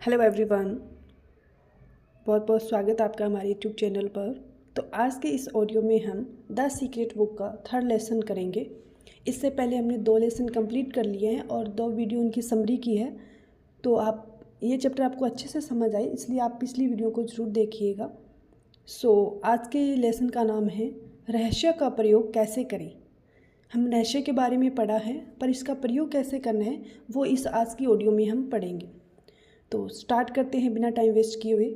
Hello everyone, बहुत बहुत स्वागत आपका हमारे यूट्यूब चैनल पर। तो आज के इस ऑडियो में हम द सीक्रेट बुक का थर्ड लेसन करेंगे। इससे पहले हमने 2 लेसन कंप्लीट कर लिए हैं और 2 वीडियो उनकी समरी की है। तो आप ये चैप्टर आपको अच्छे से समझ आए, इसलिए आप पिछली वीडियो को ज़रूर देखिएगा। आज के लेसन का नाम है रहस्य का प्रयोग कैसे करें। हम रहस्य के बारे में पढ़ा है, पर इसका प्रयोग कैसे करना है वो इस आज की ऑडियो में हम पढ़ेंगे। तो स्टार्ट करते हैं बिना टाइम वेस्ट किए हुए।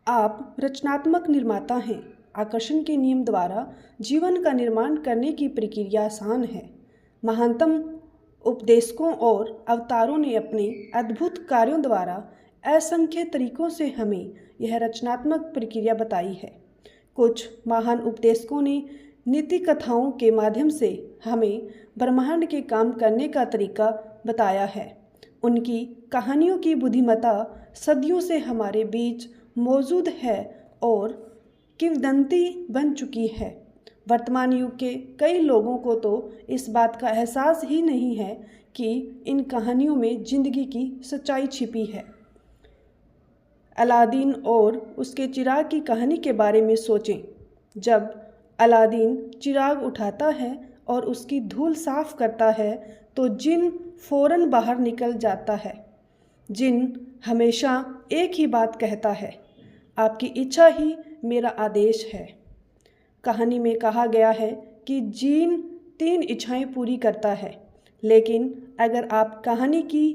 आप रचनात्मक निर्माता हैं। आकर्षण के नियम द्वारा जीवन का निर्माण करने की प्रक्रिया आसान है। महानतम उपदेशकों और अवतारों ने अपने अद्भुत कार्यों द्वारा असंख्य तरीकों से हमें यह रचनात्मक प्रक्रिया बताई है। कुछ महान उपदेशकों ने नीति कथाओं के माध्यम से हमें ब्रह्मांड के काम करने का तरीका बताया है। उनकी कहानियों की बुद्धिमत्ता सदियों से हमारे बीच मौजूद है और किंवदंती बन चुकी है। वर्तमान युग के कई लोगों को तो इस बात का एहसास ही नहीं है कि इन कहानियों में जिंदगी की सच्चाई छिपी है। अलादीन और उसके चिराग की कहानी के बारे में सोचें। जब अलादीन चिराग उठाता है और उसकी धूल साफ करता है तो जिन फौरन बाहर निकल जाता है। जिन हमेशा एक ही बात कहता है, आपकी इच्छा ही मेरा आदेश है। कहानी में कहा गया है कि जिन 3 इच्छाएं पूरी करता है, लेकिन अगर आप कहानी की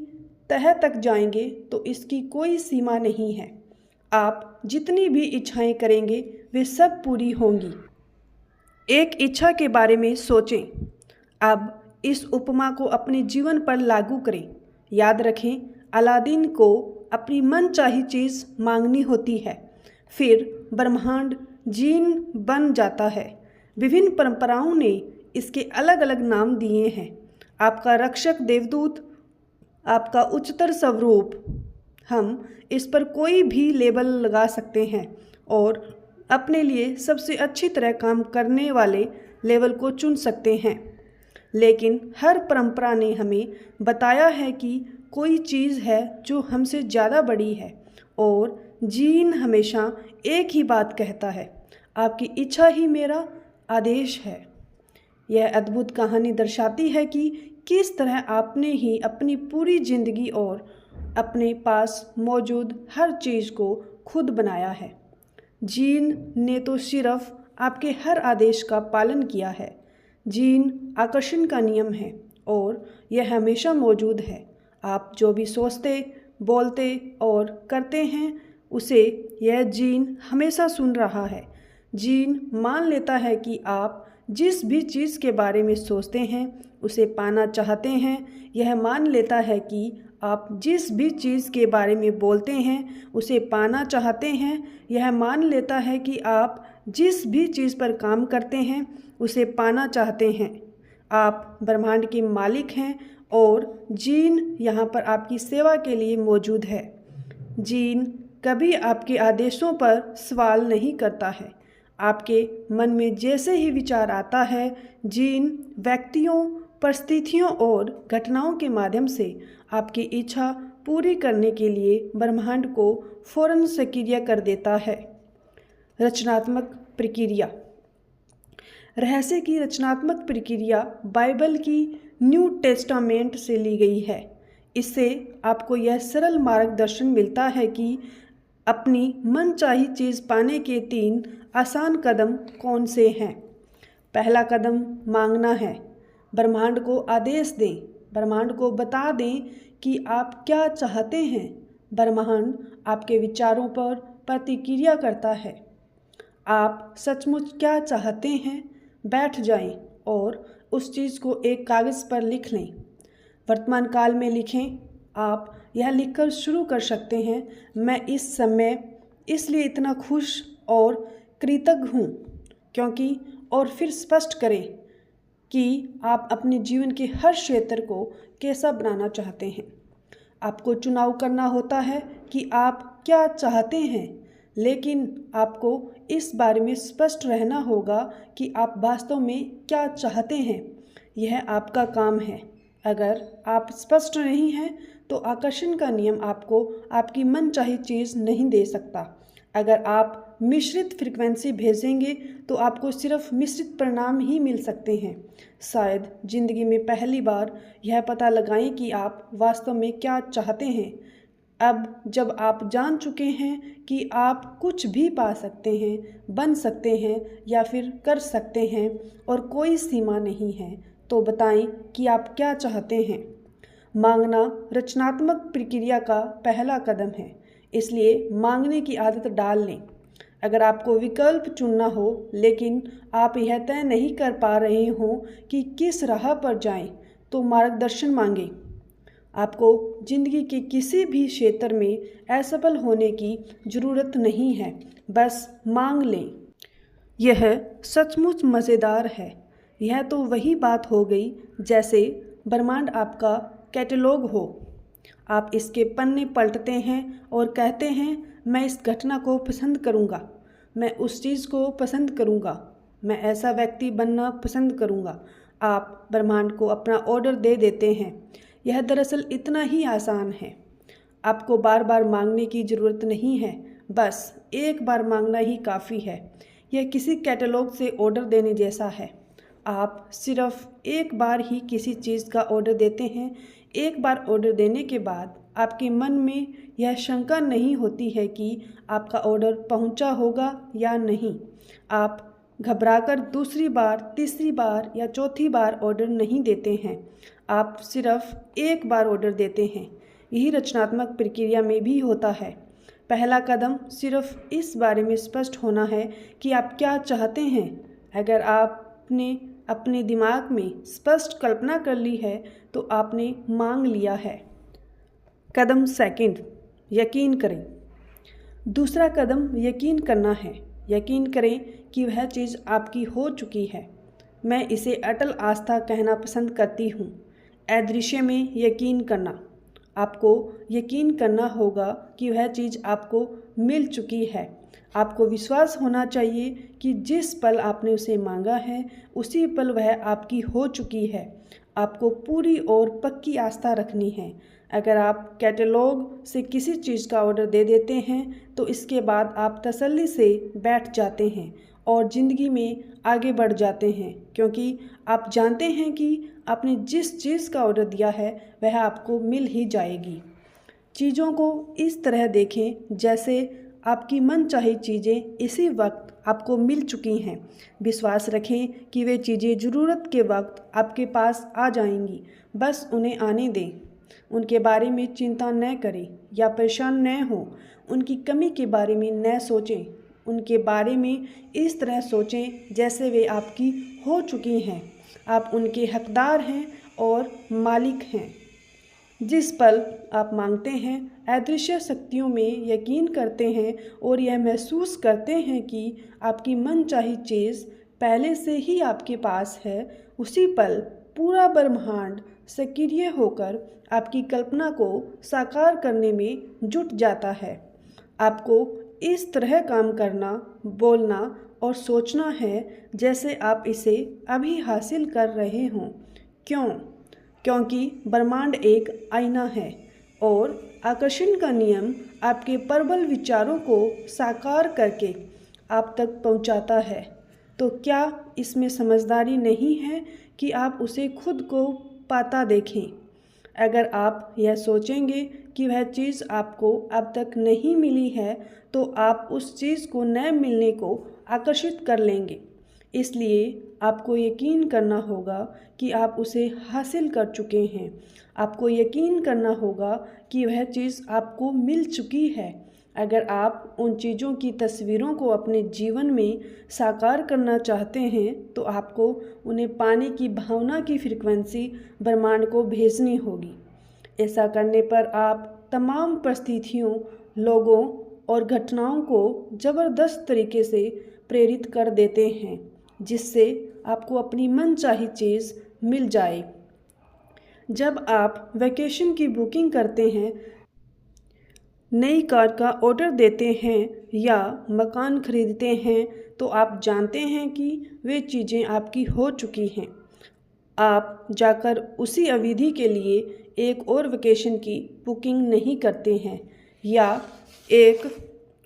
तह तक जाएंगे तो इसकी कोई सीमा नहीं है। आप जितनी भी इच्छाएं करेंगे वे सब पूरी होंगी। एक इच्छा के बारे में सोचें। अब इस उपमा को अपने जीवन पर लागू करें। याद रखें, अलादीन को अपनी मनचाही चीज़ मांगनी होती है, फिर ब्रह्मांड जीन बन जाता है। विभिन्न परंपराओं ने इसके अलग अलग नाम दिए हैं। आपका रक्षक देवदूत, आपका उच्चतर स्वरूप। हम इस पर कोई भी लेबल लगा सकते हैं और अपने लिए सबसे अच्छी तरह काम करने वाले लेवल को चुन सकते हैं। लेकिन हर परंपरा ने हमें बताया है कि कोई चीज़ है जो हमसे ज़्यादा बड़ी है और जीन हमेशा एक ही बात कहता है, आपकी इच्छा ही मेरा आदेश है। यह अद्भुत कहानी दर्शाती है कि किस तरह आपने ही अपनी पूरी जिंदगी और अपने पास मौजूद हर चीज़ को खुद बनाया है। जीन ने तो सिर्फ आपके हर आदेश का पालन किया है। जीन आकर्षण का नियम है और यह हमेशा मौजूद है। आप जो भी सोचते, बोलते और करते हैं उसे यह जीन हमेशा सुन रहा है। जीन मान लेता है कि आप जिस भी चीज़ के बारे में सोचते हैं उसे पाना चाहते हैं। यह मान लेता है कि आप जिस भी चीज़ के बारे में बोलते हैं उसे पाना चाहते हैं। यह मान लेता है कि आप जिस भी चीज़ पर काम करते हैं उसे पाना चाहते हैं। आप ब्रह्मांड के मालिक हैं और जीन यहाँ पर आपकी सेवा के लिए मौजूद है। जीन कभी आपके आदेशों पर सवाल नहीं करता है। आपके मन में जैसे ही विचार आता है, जीन व्यक्तियों, परिस्थितियों और घटनाओं के माध्यम से आपकी इच्छा पूरी करने के लिए ब्रह्मांड को फौरन सक्रिय कर देता है। रचनात्मक प्रक्रिया। रहस्य की रचनात्मक प्रक्रिया बाइबल की न्यू टेस्टामेंट से ली गई है। इससे आपको यह सरल मार्गदर्शन मिलता है कि अपनी मनचाही चीज़ पाने के 3 आसान कदम कौन से हैं। पहला कदम मांगना है। ब्रह्मांड को आदेश दें। ब्रह्मांड को बता दें कि आप क्या चाहते हैं। ब्रह्मांड आपके विचारों पर प्रतिक्रिया करता है। आप सचमुच क्या चाहते हैं, बैठ जाएं और उस चीज़ को एक कागज़ पर लिख लें। वर्तमान काल में लिखें। आप यह लिखकर शुरू कर सकते हैं, मैं इस समय इसलिए इतना खुश और कृतज्ञ हूँ क्योंकि, और फिर स्पष्ट करें कि आप अपने जीवन के हर क्षेत्र को कैसा बनाना चाहते हैं। आपको चुनाव करना होता है कि आप क्या चाहते हैं, लेकिन आपको इस बारे में स्पष्ट रहना होगा कि आप वास्तव में क्या चाहते हैं। यह आपका काम है। अगर आप स्पष्ट नहीं हैं तो आकर्षण का नियम आपको आपकी मनचाही चीज़ नहीं दे सकता। अगर आप मिश्रित फ्रीक्वेंसी भेजेंगे तो आपको सिर्फ मिश्रित परिणाम ही मिल सकते हैं। शायद ज़िंदगी में पहली बार यह पता लगाएं कि आप वास्तव में क्या चाहते हैं। अब जब आप जान चुके हैं कि आप कुछ भी पा सकते हैं, बन सकते हैं या फिर कर सकते हैं और कोई सीमा नहीं है, तो बताएं कि आप क्या चाहते हैं। मांगना रचनात्मक प्रक्रिया का पहला कदम है, इसलिए मांगने की आदत डाल लें। अगर आपको विकल्प चुनना हो लेकिन आप यह तय नहीं कर पा रहे हों कि किस राह पर जाएं, तो मार्गदर्शन मांगें। आपको ज़िंदगी के किसी भी क्षेत्र में असफल होने की ज़रूरत नहीं है, बस मांग लें। यह सचमुच मज़ेदार है। यह तो वही बात हो गई जैसे ब्रह्मांड आपका कैटलॉग हो। आप इसके पन्ने पलटते हैं और कहते हैं, मैं इस घटना को पसंद करूंगा, मैं उस चीज़ को पसंद करूंगा, मैं ऐसा व्यक्ति बनना पसंद करूंगा। आप ब्रह्मांड को अपना ऑर्डर दे देते हैं। यह दरअसल इतना ही आसान है। आपको बार बार मांगने की ज़रूरत नहीं है, बस एक बार मांगना ही काफ़ी है। यह किसी कैटलॉग से ऑर्डर देने जैसा है। आप सिर्फ एक बार ही किसी चीज़ का ऑर्डर देते हैं। एक बार ऑर्डर देने के बाद आपके मन में यह शंका नहीं होती है कि आपका ऑर्डर पहुंचा होगा या नहीं। आप घबराकर दूसरी बार, तीसरी बार या चौथी बार ऑर्डर नहीं देते हैं। आप सिर्फ एक बार ऑर्डर देते हैं। यही रचनात्मक प्रक्रिया में भी होता है। पहला कदम सिर्फ इस बारे में स्पष्ट होना है कि आप क्या चाहते हैं। अगर आपने अपने दिमाग में स्पष्ट कल्पना कर ली है तो आपने मांग लिया है। कदम सेकंड, यकीन करें। दूसरा कदम यकीन करना है। यकीन करें कि वह चीज़ आपकी हो चुकी है। मैं इसे अटल आस्था कहना पसंद करती हूँ। अदृश्य में यकीन करना। आपको यकीन करना होगा कि वह चीज़ आपको मिल चुकी है। आपको विश्वास होना चाहिए कि जिस पल आपने उसे मांगा है उसी पल वह आपकी हो चुकी है। आपको पूरी और पक्की आस्था रखनी है। अगर आप कैटलॉग से किसी चीज़ का ऑर्डर दे देते हैं तो इसके बाद आप तसल्ली से बैठ जाते हैं और ज़िंदगी में आगे बढ़ जाते हैं, क्योंकि आप जानते हैं कि आपने जिस चीज़ का ऑर्डर दिया है वह आपको मिल ही जाएगी। चीज़ों को इस तरह देखें जैसे आपकी मनचाही चीज़ें इसी वक्त आपको मिल चुकी हैं। विश्वास रखें कि वे चीज़ें ज़रूरत के वक्त आपके पास आ जाएंगी। बस उन्हें आने दें। उनके बारे में चिंता न करें या परेशान न हों। उनकी कमी के बारे में न सोचें। उनके बारे में इस तरह सोचें जैसे वे आपकी हो चुकी हैं। आप उनके हकदार हैं और मालिक हैं। जिस पल आप मांगते हैं, अदृश्य शक्तियों में यकीन करते हैं और यह महसूस करते हैं कि आपकी मनचाही चीज़ पहले से ही आपके पास है, उसी पल पूरा ब्रह्मांड सक्रिय होकर आपकी कल्पना को साकार करने में जुट जाता है। आपको इस तरह काम करना, बोलना और सोचना है जैसे आप इसे अभी हासिल कर रहे हों। क्यों? क्योंकि ब्रह्मांड एक आईना है और आकर्षण का नियम आपके प्रबल विचारों को साकार करके आप तक पहुंचाता है। तो क्या इसमें समझदारी नहीं है कि आप उसे खुद को पाता देखें? अगर आप यह सोचेंगे कि वह चीज़ आपको अब तक नहीं मिली है तो आप उस चीज़ को न मिलने को आकर्षित कर लेंगे। इसलिए आपको यकीन करना होगा कि आप उसे हासिल कर चुके हैं। आपको यकीन करना होगा कि वह चीज़ आपको मिल चुकी है। अगर आप उन चीज़ों की तस्वीरों को अपने जीवन में साकार करना चाहते हैं तो आपको उन्हें पाने की भावना की फ्रीक्वेंसी ब्रह्मांड को भेजनी होगी। ऐसा करने पर आप तमाम परिस्थितियों, लोगों और घटनाओं को ज़बरदस्त तरीके से प्रेरित कर देते हैं, जिससे आपको अपनी मनचाही चीज़ मिल जाए। जब आप वैकेशन की बुकिंग करते हैं, नई कार का ऑर्डर देते हैं या मकान खरीदते हैं तो आप जानते हैं कि वे चीज़ें आपकी हो चुकी हैं। आप जाकर उसी अवधि के लिए एक और वेकेशन की बुकिंग नहीं करते हैं या एक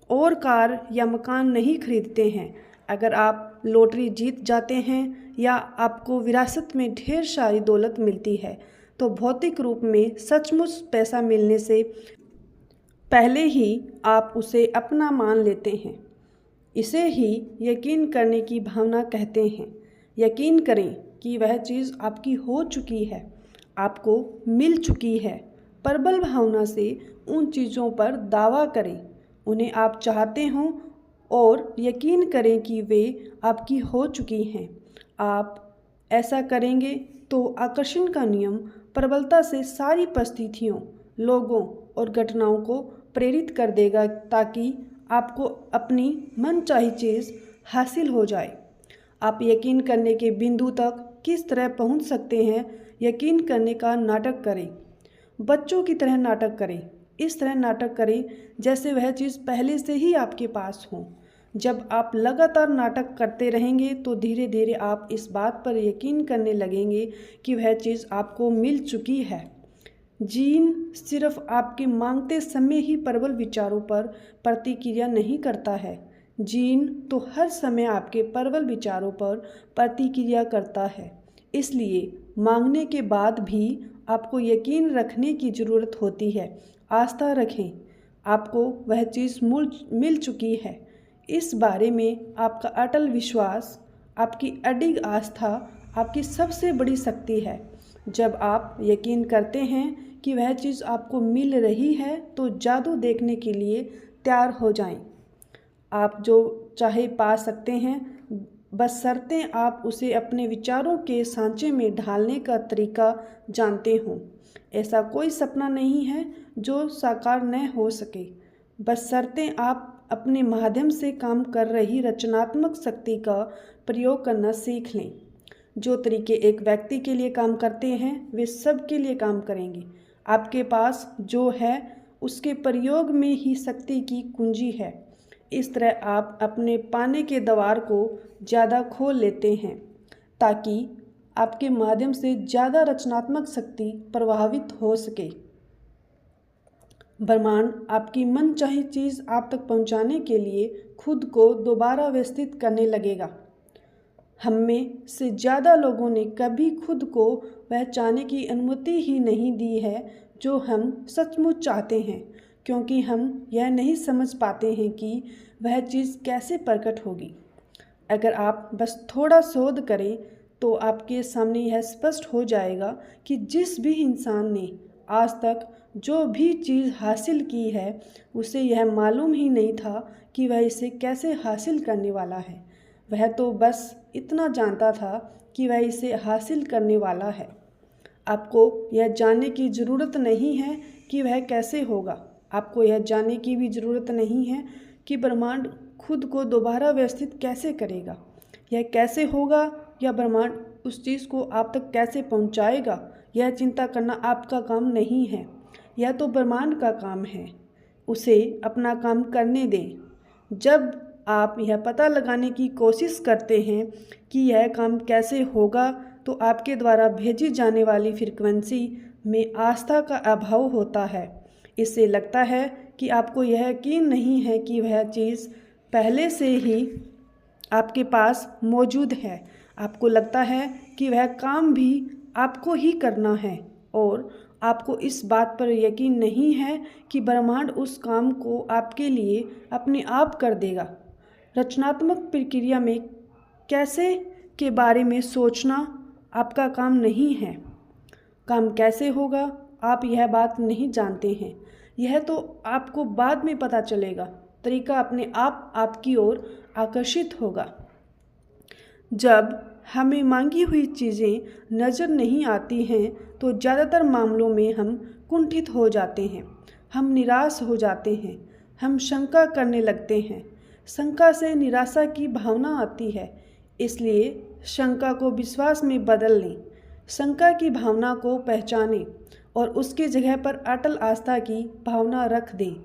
और कार या मकान नहीं खरीदते हैं। अगर आप लॉटरी जीत जाते हैं या आपको विरासत में ढेर सारी दौलत मिलती है तो भौतिक रूप में सचमुच पैसा मिलने से पहले ही आप उसे अपना मान लेते हैं। इसे ही यकीन करने की भावना कहते हैं। यकीन करें कि वह चीज़ आपकी हो चुकी है, आपको मिल चुकी है। प्रबल भावना से उन चीज़ों पर दावा करें, उन्हें आप चाहते हों और यकीन करें कि वे आपकी हो चुकी हैं। आप ऐसा करेंगे तो आकर्षण का नियम प्रबलता से सारी परिस्थितियों, लोगों और घटनाओं को प्रेरित कर देगा ताकि आपको अपनी मनचाही चीज़ हासिल हो जाए। आप यकीन करने के बिंदु तक किस तरह पहुंच सकते हैं, यकीन करने का नाटक करें। बच्चों की तरह नाटक करें। इस तरह नाटक करें जैसे वह चीज़ पहले से ही आपके पास हो। जब आप लगातार नाटक करते रहेंगे तो धीरे धीरे आप इस बात पर यकीन करने लगेंगे कि वह चीज़ आपको मिल चुकी है। जीन सिर्फ आपके मांगते समय ही प्रबल विचारों पर प्रतिक्रिया नहीं करता है। जीन तो हर समय आपके प्रबल विचारों पर प्रतिक्रिया करता है। इसलिए मांगने के बाद भी आपको यकीन रखने की ज़रूरत होती है। आस्था रखें, आपको वह चीज़ मिल चुकी है। इस बारे में आपका अटल विश्वास, आपकी अडिग आस्था आपकी सबसे बड़ी शक्ति है। जब आप यकीन करते हैं कि वह चीज़ आपको मिल रही है तो जादू देखने के लिए तैयार हो जाएं। आप जो चाहे पा सकते हैं, बशर्ते आप उसे अपने विचारों के सांचे में ढालने का तरीका जानते हों। ऐसा कोई सपना नहीं है जो साकार न हो सके, बशर्ते आप अपने माध्यम से काम कर रही रचनात्मक शक्ति का प्रयोग करना सीख लें। जो तरीके एक व्यक्ति के लिए काम करते हैं वे सब के लिए काम करेंगे। आपके पास जो है उसके प्रयोग में ही शक्ति की कुंजी है। इस तरह आप अपने पाने के द्वार को ज़्यादा खोल लेते हैं ताकि आपके माध्यम से ज़्यादा रचनात्मक शक्ति प्रभावित हो सके। ब्रह्मांड आपकी मनचाही चीज़ आप तक पहुंचाने के लिए खुद को दोबारा व्यवस्थित करने लगेगा। हम में से ज़्यादा लोगों ने कभी खुद को वह चाहने की अनुमति ही नहीं दी है जो हम सचमुच चाहते हैं, क्योंकि हम यह नहीं समझ पाते हैं कि वह चीज़ कैसे प्रकट होगी। अगर आप बस थोड़ा शोध करें तो आपके सामने यह स्पष्ट हो जाएगा कि जिस भी इंसान ने आज तक जो भी चीज़ हासिल की है उसे यह मालूम ही नहीं था कि वह इसे कैसे हासिल करने वाला है। वह तो बस इतना जानता था कि वह इसे हासिल करने वाला है। आपको यह जानने की ज़रूरत नहीं है कि वह कैसे होगा। आपको यह जानने की भी ज़रूरत नहीं है कि ब्रह्मांड खुद को दोबारा व्यवस्थित कैसे करेगा। यह कैसे होगा या ब्रह्मांड उस चीज़ को आप तक कैसे पहुंचाएगा, यह चिंता करना आपका काम नहीं है। यह तो ब्रह्मांड का काम है। उसे अपना काम करने दें। जब आप यह पता लगाने की कोशिश करते हैं कि यह काम कैसे होगा तो आपके द्वारा भेजी जाने वाली फ्रीक्वेंसी में आस्था का अभाव होता है। इससे लगता है कि आपको यह यकीन नहीं है कि वह चीज़ पहले से ही आपके पास मौजूद है। आपको लगता है कि वह काम भी आपको ही करना है और आपको इस बात पर यकीन नहीं है कि ब्रह्मांड उस काम को आपके लिए अपने आप कर देगा। रचनात्मक प्रक्रिया में कैसे के बारे में सोचना आपका काम नहीं है। काम कैसे होगा आप यह बात नहीं जानते हैं। यह तो आपको बाद में पता चलेगा। तरीका अपने आप आपकी ओर आकर्षित होगा। जब हमें मांगी हुई चीज़ें नज़र नहीं आती हैं तो ज़्यादातर मामलों में हम कुंठित हो जाते हैं, हम निराश हो जाते हैं, हम शंका करने लगते हैं। शंका से निराशा की भावना आती है, इसलिए शंका को विश्वास में बदल लें। शंका की भावना को पहचानें और उसकी जगह पर अटल आस्था की भावना रख दें।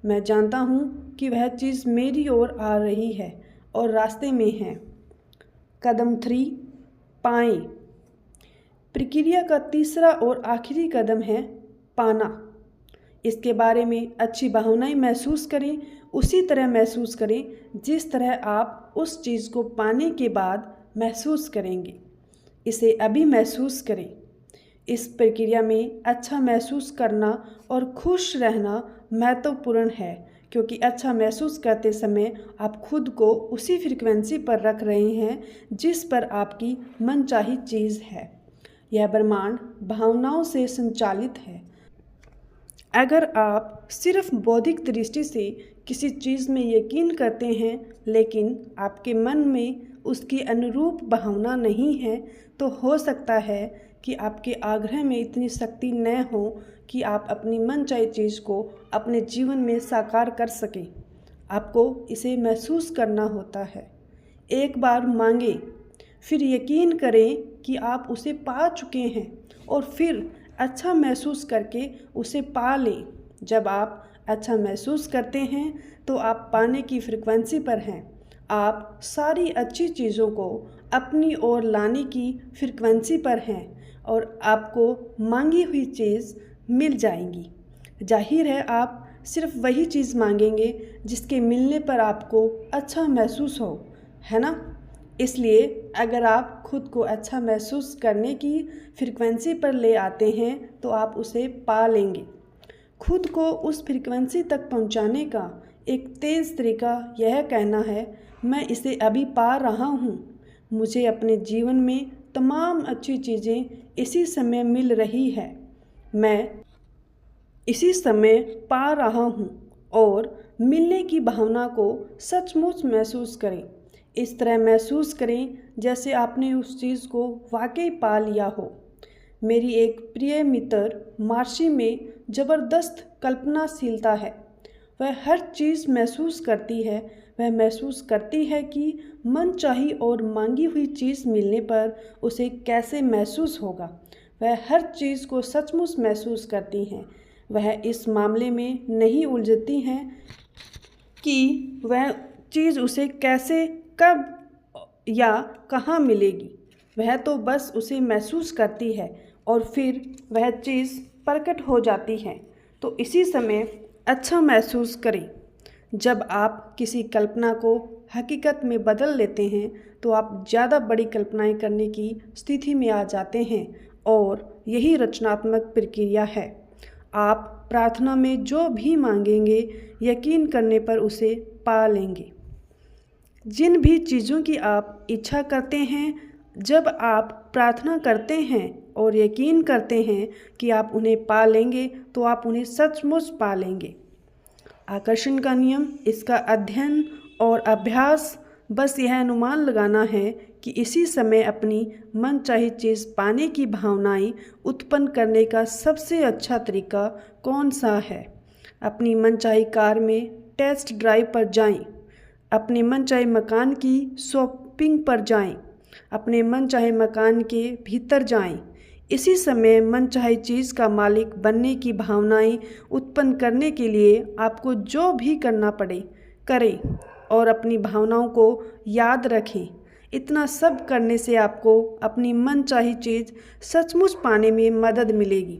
मैं जानता हूँ कि वह चीज़ मेरी ओर आ रही है और रास्ते में है। कदम 3 पाएं। प्रक्रिया का तीसरा और आखिरी कदम है पाना। इसके बारे में अच्छी भावनाएं महसूस करें, उसी तरह महसूस करें जिस तरह आप उस चीज़ को पाने के बाद महसूस करेंगे। इसे अभी महसूस करें। इस प्रक्रिया में अच्छा महसूस करना और खुश रहना महत्वपूर्ण है, क्योंकि अच्छा महसूस करते समय आप खुद को उसी फ्रीक्वेंसी पर रख रहे हैं जिस पर आपकी मनचाही चीज़ है। यह ब्रह्मांड भावनाओं से संचालित है। अगर आप सिर्फ बौद्धिक दृष्टि से किसी चीज़ में यकीन करते हैं लेकिन आपके मन में उसकी अनुरूप भावना नहीं है, तो हो सकता है कि आपके आग्रह में इतनी शक्ति न हो कि आप अपनी मनचाही चीज़ को अपने जीवन में साकार कर सकें। आपको इसे महसूस करना होता है। एक बार मांगें, फिर यकीन करें कि आप उसे पा चुके हैं और फिर अच्छा महसूस करके उसे पा लें। जब आप अच्छा महसूस करते हैं तो आप पाने की फ्रीक्वेंसी पर हैं। आप सारी अच्छी चीज़ों को अपनी ओर लाने की फ्रीक्वेंसी पर हैं और आपको मांगी हुई चीज़ मिल जाएंगी। जाहिर है आप सिर्फ वही चीज़ मांगेंगे जिसके मिलने पर आपको अच्छा महसूस हो, है ना? इसलिए अगर आप खुद को अच्छा महसूस करने की फ्रीक्वेंसी पर ले आते हैं तो आप उसे पा लेंगे। खुद को उस फ्रीक्वेंसी तक पहुंचाने का एक तेज़ तरीका यह कहना है, मैं इसे अभी पा रहा हूँ। मुझे अपने जीवन में तमाम अच्छी चीज़ें इसी समय मिल रही है। मैं इसी समय पा रहा हूँ। और मिलने की भावना को सचमुच महसूस करें। इस तरह महसूस करें जैसे आपने उस चीज़ को वाकई पा लिया हो। मेरी एक प्रिय मित्र मार्शी में ज़बरदस्त कल्पनाशीलता है। वह हर चीज़ महसूस करती है। वह महसूस करती है कि मनचाही और मांगी हुई चीज़ मिलने पर उसे कैसे महसूस होगा। वह हर चीज़ को सचमुच महसूस करती हैं। वह इस मामले में नहीं उलझती हैं कि वह चीज़ उसे कैसे, कब या कहाँ मिलेगी। वह तो बस उसे महसूस करती है और फिर वह चीज़ प्रकट हो जाती है। तो इसी समय अच्छा महसूस करें। जब आप किसी कल्पना को हकीकत में बदल लेते हैं तो आप ज़्यादा बड़ी कल्पनाएं करने की स्थिति में आ जाते हैं और यही रचनात्मक प्रक्रिया है। आप प्रार्थना में जो भी मांगेंगे यकीन करने पर उसे पा लेंगे। जिन भी चीज़ों की आप इच्छा करते हैं, जब आप प्रार्थना करते हैं और यकीन करते हैं कि आप उन्हें पा लेंगे तो आप उन्हें सचमुच पा लेंगे। आकर्षण का नियम, इसका अध्ययन और अभ्यास बस यह अनुमान लगाना है कि इसी समय अपनी मनचाही चीज़ पाने की भावनाएं उत्पन्न करने का सबसे अच्छा तरीका कौन सा है। अपनी मनचाही कार में टेस्ट ड्राइव पर जाएं। अपने मनचाहे मकान की शॉपिंग पर जाएं। अपने मनचाहे मकान के भीतर जाएं। इसी समय मनचाही चीज़ का मालिक बनने की भावनाएं उत्पन्न करने के लिए आपको जो भी करना पड़े करें और अपनी भावनाओं को याद रखें। इतना सब करने से आपको अपनी मनचाही चीज़ सचमुच पाने में मदद मिलेगी।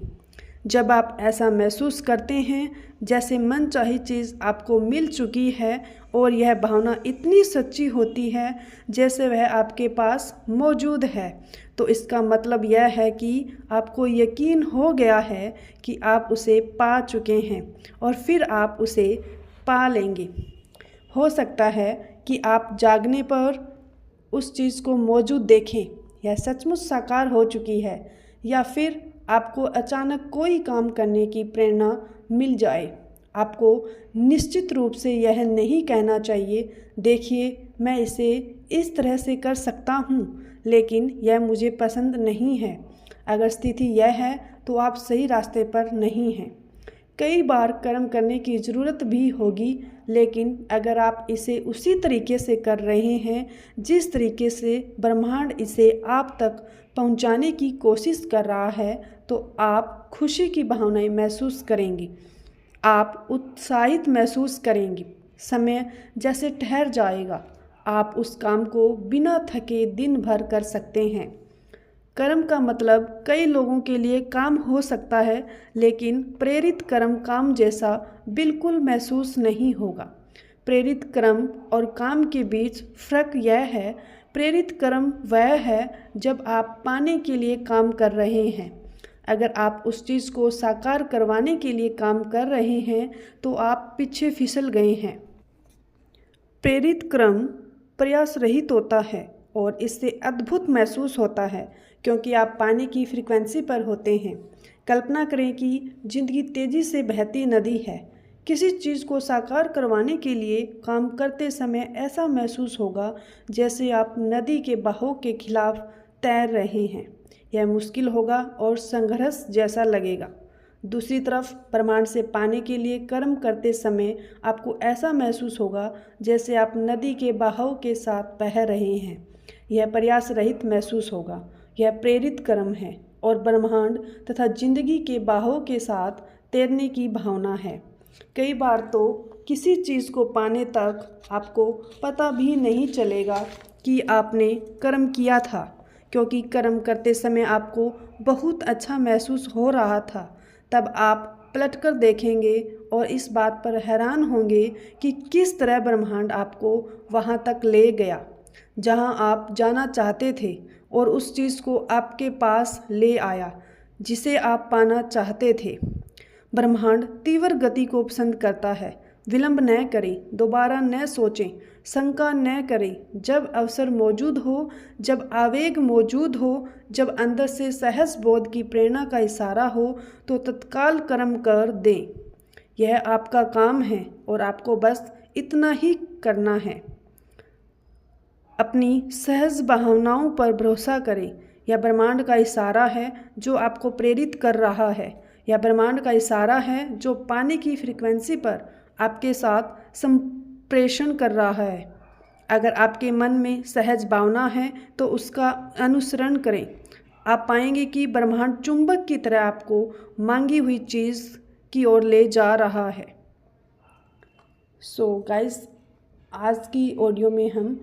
जब आप ऐसा महसूस करते हैं जैसे मनचाही चीज़ आपको मिल चुकी है और यह भावना इतनी सच्ची होती है जैसे वह आपके पास मौजूद है, तो इसका मतलब यह है कि आपको यकीन हो गया है कि आप उसे पा चुके हैं और फिर आप उसे पा लेंगे। हो सकता है कि आप जागने पर उस चीज़ को मौजूद देखें, यह सचमुच साकार हो चुकी है, या फिर आपको अचानक कोई काम करने की प्रेरणा मिल जाए। आपको निश्चित रूप से यह नहीं कहना चाहिए, देखिए मैं इसे इस तरह से कर सकता हूँ लेकिन यह मुझे पसंद नहीं है। अगर स्थिति यह है तो आप सही रास्ते पर नहीं हैं। कई बार कर्म करने की ज़रूरत भी होगी, लेकिन अगर आप इसे उसी तरीके से कर रहे हैं जिस तरीके से ब्रह्मांड इसे आप तक पहुंचाने की कोशिश कर रहा है, तो आप खुशी की भावनाएं महसूस करेंगी। आप उत्साहित महसूस करेंगी। समय जैसे ठहर जाएगा। आप उस काम को बिना थके दिन भर कर सकते हैं। कर्म का मतलब कई लोगों के लिए काम हो सकता है, लेकिन प्रेरित कर्म काम जैसा बिल्कुल महसूस नहीं होगा। प्रेरित कर्म और काम के बीच फ़र्क यह है, प्रेरित कर्म वह है जब आप पाने के लिए काम कर रहे हैं। अगर आप उस चीज़ को साकार करवाने के लिए काम कर रहे हैं तो आप पीछे फिसल गए हैं। प्रेरित कर्म प्रयास रहित होता है और इससे अद्भुत महसूस होता है, क्योंकि आप पानी की फ्रीक्वेंसी पर होते हैं। कल्पना करें कि जिंदगी तेज़ी से बहती नदी है। किसी चीज़ को साकार करवाने के लिए काम करते समय ऐसा महसूस होगा जैसे आप नदी के बहाव के खिलाफ तैर रहे हैं। यह मुश्किल होगा और संघर्ष जैसा लगेगा। दूसरी तरफ ब्रह्मांड से पाने के लिए कर्म करते समय आपको ऐसा महसूस होगा जैसे आप नदी के बहाव के साथ बह रहे हैं। यह प्रयास रहित महसूस होगा। यह प्रेरित कर्म है और ब्रह्मांड तथा जिंदगी के बहाव के साथ तैरने की भावना है। कई बार तो किसी चीज़ को पाने तक आपको पता भी नहीं चलेगा कि आपने कर्म किया था, क्योंकि कर्म करते समय आपको बहुत अच्छा महसूस हो रहा था। तब आप पलटकर देखेंगे और इस बात पर हैरान होंगे कि किस तरह ब्रह्मांड आपको वहाँ तक ले गया जहाँ आप जाना चाहते थे और उस चीज़ को आपके पास ले आया जिसे आप पाना चाहते थे। ब्रह्मांड तीव्र गति को पसंद करता है। विलंब न करें, दोबारा न सोचें, शंका न करें। जब अवसर मौजूद हो, जब आवेग मौजूद हो, जब अंदर से सहज बोध की प्रेरणा का इशारा हो, तो तत्काल कर्म कर दें। यह आपका काम है और आपको बस इतना ही करना है। अपनी सहज भावनाओं पर भरोसा करें। यह ब्रह्मांड का इशारा है जो आपको प्रेरित कर रहा है। यह ब्रह्मांड का इशारा है जो पानी की फ्रीक्वेंसी पर आपके साथ संप्रेषण कर रहा है। अगर आपके मन में सहज भावना है तो उसका अनुसरण करें। आप पाएंगे कि ब्रह्मांड चुंबक की तरह आपको मांगी हुई चीज़ की ओर ले जा रहा है। सो गाइस, आज की ऑडियो में हम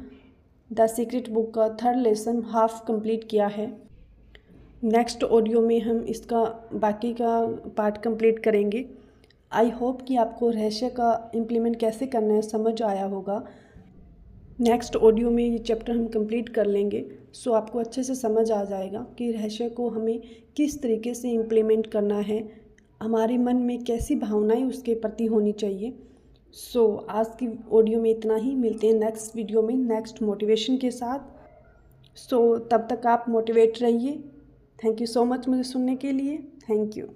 द सीक्रेट बुक का 3rd लेसन हाफ कंप्लीट किया है। नेक्स्ट ऑडियो में हम इसका बाकी का पार्ट कंप्लीट करेंगे। आई होप कि आपको रहस्य का इम्प्लीमेंट कैसे करना है समझ आया होगा। नेक्स्ट ऑडियो में ये चैप्टर हम कंप्लीट कर लेंगे, सो आपको अच्छे से समझ आ जाएगा कि रहस्य को हमें किस तरीके से इम्प्लीमेंट करना है, हमारे मन में कैसी भावनाएं उसके प्रति होनी चाहिए। सो आज की ऑडियो में इतना ही। मिलते हैं नेक्स्ट वीडियो में नेक्स्ट मोटिवेशन के साथ। सो तब तक आप मोटिवेट रहिए। थैंक यू सो मच मुझे सुनने के लिए। Thank you.